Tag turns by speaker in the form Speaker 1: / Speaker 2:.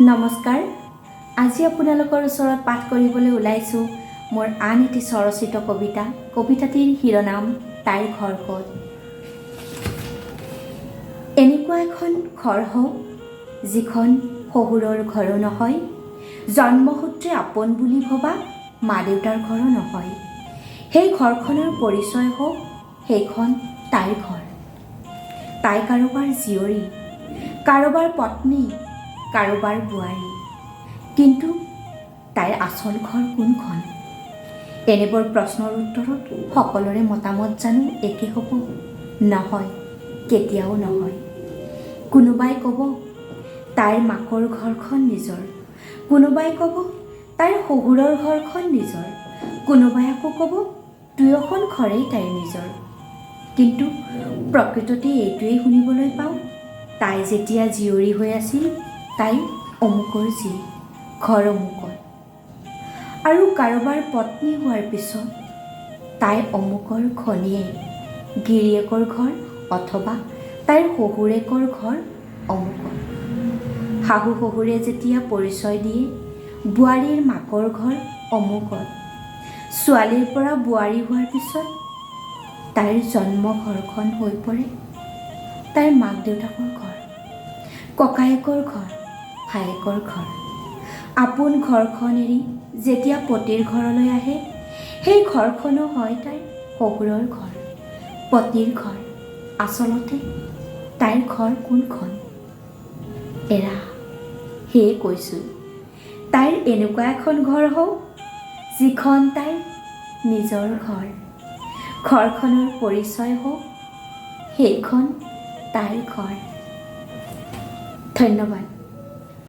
Speaker 1: নমস্কাৰ। আজি আপোনালোকৰ ওচৰত পাঠ কৰিবলৈ ওলাইছোঁ মোৰ আন এটি স্বৰচিত কবিতাটিৰ শিৰোনাম তাইৰ ঘৰ ক'ত। এনেকুৱা এখন ঘৰ হওক যিখন শহুৰৰ ঘৰো নহয়, জন্মসূত্ৰে আপন বুলি ভবা মা দেউতাৰ ঘৰো নহয়। সেই ঘৰখনৰ পৰিচয় হওক সেইখন তাইৰ ঘৰ। তাই কাৰোবাৰ জীয়ৰী, কাৰোবাৰ পত্নী, কাৰোবাৰ বোৱাৰী, কিন্তু তাইৰ আচল ঘৰ কোনখন? এনেবোৰ প্ৰশ্নৰ উত্তৰত সকলোৰে মতামত জানো একে হ'ব? নহয়, কেতিয়াও নহয়। কোনোবাই ক'ব তাইৰ মাকৰ ঘৰখন নিজৰ, কোনোবাই ক'ব তাইৰ শহুৰৰ ঘৰখন নিজৰ, কোনোবাই আকৌ ক'ব দুয়োখন ঘৰেই তাইৰ নিজৰ। কিন্তু প্ৰকৃততে এইটোৱেই শুনিবলৈ পাওঁ, তাই যেতিয়া জীয়ৰী হৈ আছিল তাই অমুকৰ জীয়েক, ঘৰ অমুকত। আৰু কাৰোবাৰ পত্নী হোৱাৰ পিছত তাই অমুকৰ ঘনীয়েক, গিৰিয়েকৰ ঘৰ অথবা তাইৰ শহুৰেকৰ ঘৰ অমুকত। শাহু শহুৰে যেতিয়া পৰিচয় দিয়ে বোৱাৰীৰ মাকৰ ঘৰ অমুকত, ছোৱালীৰ পৰা বোৱাৰী হোৱাৰ পিছত তাইৰ জন্ম ঘৰখন হৈ পৰে তাইৰ মাক দেউতাকৰ ঘৰ, ককায়েকৰ ঘৰ, ভায়েকৰ ঘৰ। আপোন ঘৰখন এৰি যেতিয়া পতিৰ ঘৰলৈ আহে সেই ঘৰখনো হয় তাইৰ শহুৰৰ ঘৰ, পতিৰ ঘৰ। আচলতে তাইৰ ঘৰ কোনখন? এৰা, সেয়ে কৈছোঁ, তাইৰ এনেকুৱা এখন ঘৰ হওক যিখন তাইৰ নিজৰ ঘৰ। ঘৰখনৰ পৰিচয় হওক সেইখন তাইৰ ঘৰ। ধন্যবাদ।